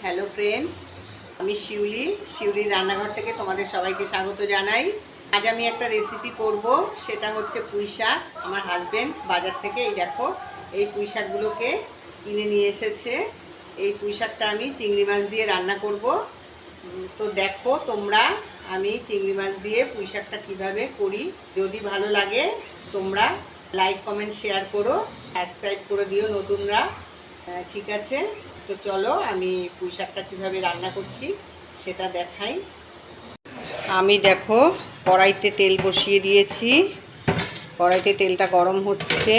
Hello friends, আমি শিউলি রান্নাঘর থেকে তোমাদের সবাইকে স্বাগত জানাই। আজ আমি একটা রেসিপি করব, সেটা হচ্ছে পুঁই শাক। আমার হাজবেন্ড বাজার থেকে এই দেখো এই পুঁই শাকগুলোকে কিনে নিয়ে এসেছে। এই পুঁই শাকটা আমি চিংড়ি মাছ দিয়ে রান্না করব। তো দেখো তোমরা আমি চিংড়ি মাছ দিয়ে পুঁই শাকটা কীভাবে করি। যদি ভালো লাগে তোমরা লাইক কমেন্ট শেয়ার করো, সাবস্ক্রাইব করে দিও নতুনরা। ঠিক আছে, তো চলো আমি পুঁই শাকটা কীভাবে রান্না করছি সেটা দেখাই। আমি দেখো কড়াইতে তেল বসিয়ে দিয়েছি, কড়াইতে তেলটা গরম হচ্ছে।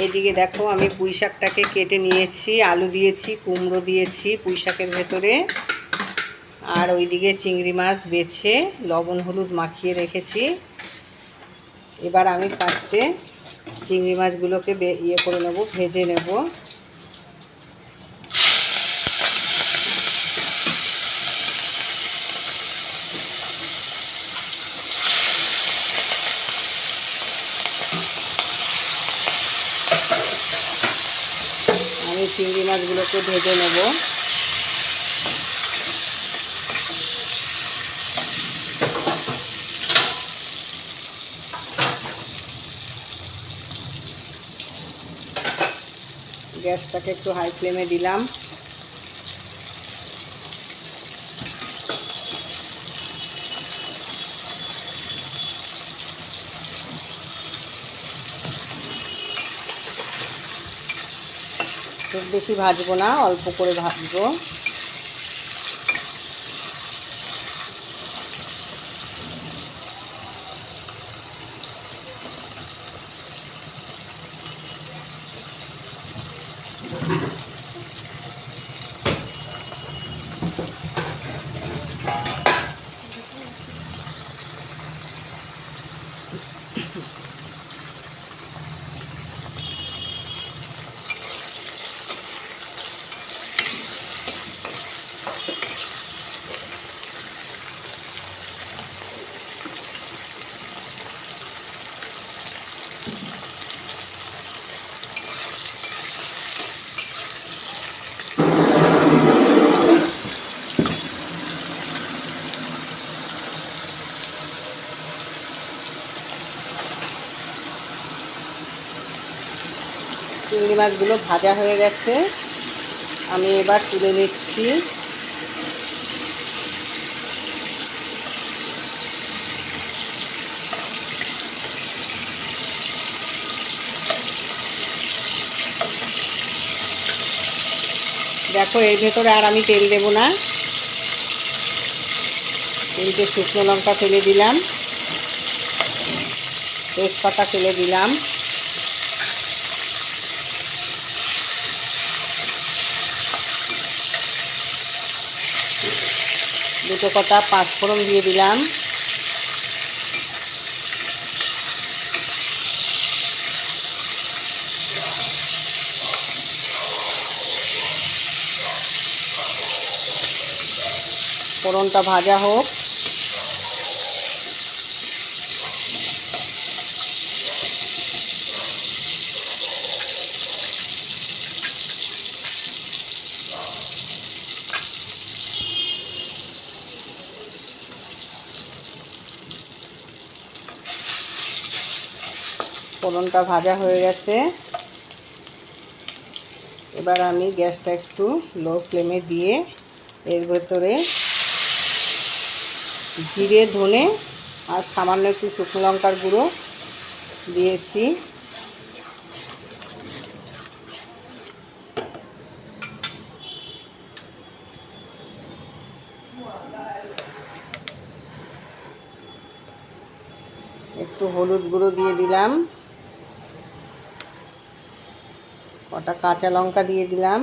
এদিকে দেখো আমি পুঁই শাকটাকে কেটে নিয়েছি, আলু দিয়েছি, কুমড়ো দিয়েছি পুঁই শাকের ভেতরে, আর ওইদিকে চিংড়ি মাছ বেছে লবণ হলুদ মাখিয়ে রেখেছি। এবার আমি ফার্স্টে চিংড়ি মাছগুলোকে করে নেব, ভেজে নেব। আমি চিংড়ি মাছগুলোকে ভেজে নেব। গ্যাসটাকে একটু হাই ফ্লেমে দিলাম। খুব বেশি ভাজবো না, অল্প করে ভাজবো। চিংড়ি মাছগুলো ভাজা হয়ে গেছে, আমি এবার তুলে নিচ্ছি। দেখো এর ভেতরে আর আমি তেল দেব না, তিনটে শুকনো লঙ্কা ফেলে দিলাম, তেজপাতা ফেলে দিলাম, দুটো কটা পাঁচফোড়ন দিয়ে দিলাম, ফোড়নটা ভাজা হোক। ফোড়নটা ভাজা হয়ে গেছে, এবার আমি গ্যাসটা একটু লো ফ্লেমে দিয়ে এর ভেতরে জিরে ধনে আর সামান্য একটু শুকনো লঙ্কার গুঁড়ো দিয়েছি। একটু হলুদ গুঁড়ো দিয়ে দিলাম, কটা কাঁচা লঙ্কা দিয়ে দিলাম,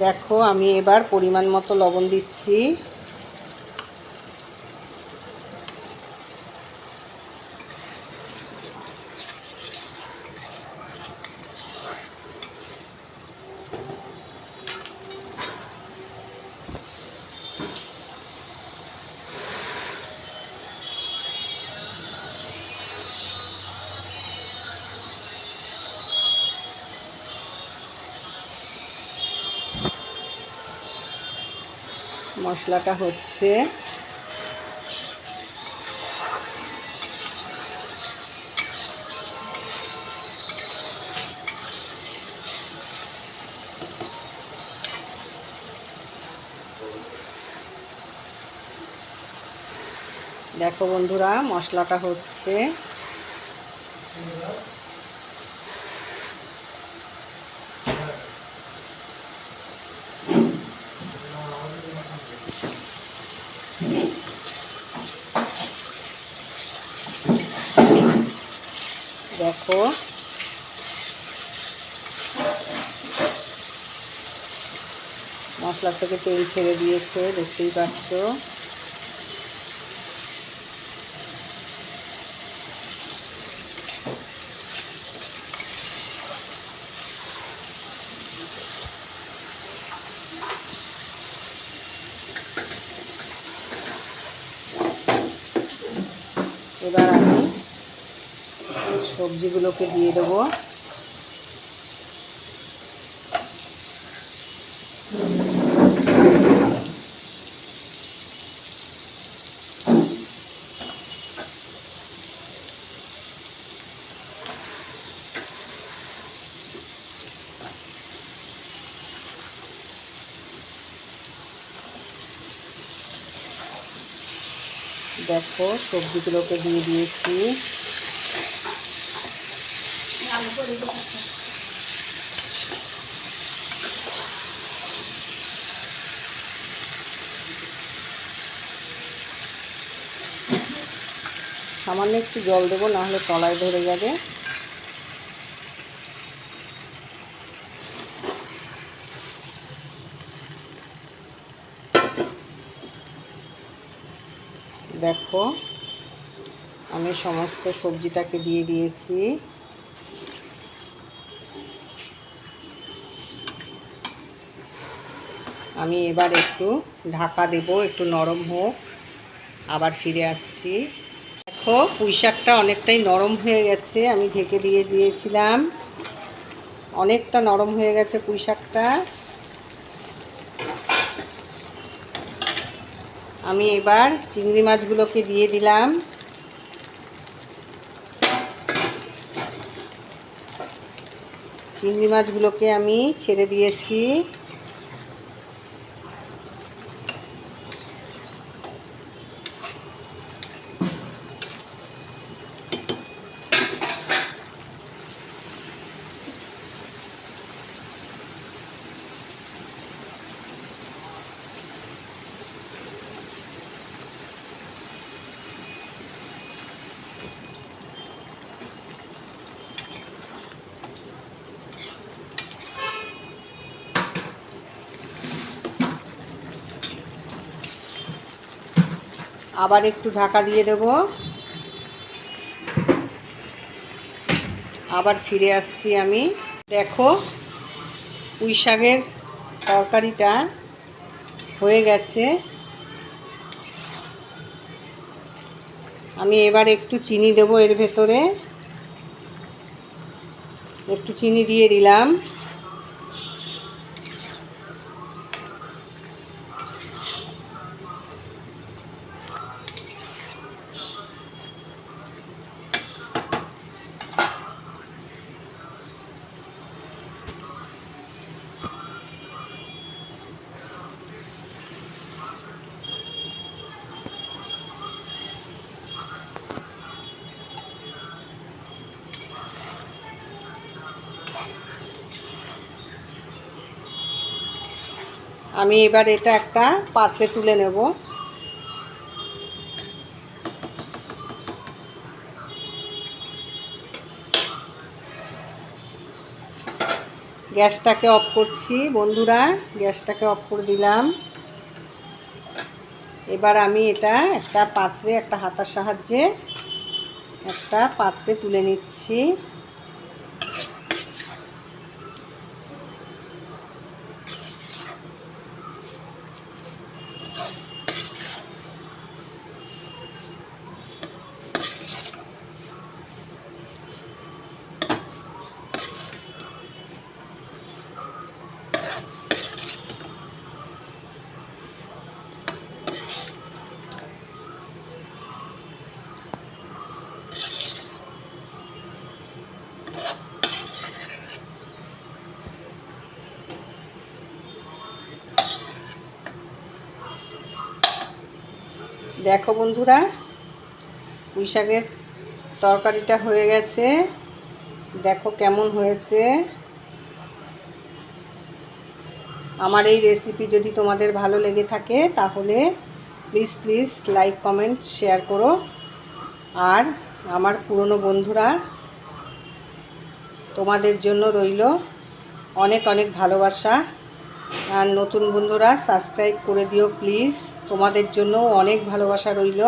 দেখো আমি এবার পরিমাণ মতো লবণ দিচ্ছি। মশলাটা হচ্ছে। দেখো বন্ধুরা, মশলাটা হচ্ছে। দেখো মশলা থেকে তেল ছেড়ে দিয়েছে, দেখতেই পাচ্ছ। এবার আমি সবজিগুলোকে দিয়ে দেবো। দেখো সবজিগুলোকে দিয়ে দিয়েছি। সামান্য একটু জল দেবো, না হলে তলায় ধরে যাবে। দেখো আমি সমস্ত সবজিটাকে দিয়ে দিয়েছি। আমি এবার একটু ঢাকা দেব, একটু নরম হোক, আবার ফিরে আসছি। দেখো পুঁই শাকটা অনেকটাই নরম হয়ে গেছে, আমি ঢেকে দিয়ে দিয়েছিলাম। অনেকটা নরম হয়ে গেছে পুঁই শাকটা। আমি এবার চিংড়ি মাছগুলোকে দিয়ে দিলাম। চিংড়ি মাছগুলোকে আমি ছেড়ে দিয়েছি। আবার একটু ঢাকা দিয়ে দেব, আবার ফিরে আসছি আমি। দেখো পুঁই শাকের তরকারিটা হয়ে গেছে। আমি এবার একটু চিনি দেব এর ভেতরে, একটু চিনি দিয়ে দিলাম। আমি এবার এটা একটা পাত্রে তুলে নেব। গ্যাসটাকে অফ করছি বন্ধুরা, গ্যাসটাকে অফ করে দিলাম। এবার আমি এটা একটা পাত্রে, একটা হাতার সাহায্যে একটা পাত্রে তুলে নিচ্ছি। দেখো বন্ধুরা, পুঁই শাকের তরকারিটা হয়ে গেছে। দেখো কেমন হয়েছে। আমার এই রেসিপি যদি তোমাদের ভালো লেগে থাকে তাহলে প্লিজ লাইক কমেন্ট শেয়ার করো। আর আমার পুরনো বন্ধুরা, তোমাদের জন্য রইল অনেক অনেক ভালোবাসা। আর নতুন বন্ধুরা সাবস্ক্রাইব করে দিও প্লিজ, তোমাদের জন্য অনেক ভালোবাসা রইল।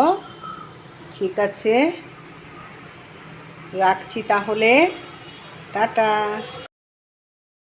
ঠিক আছে, রাখছি তাহলে, টাটা।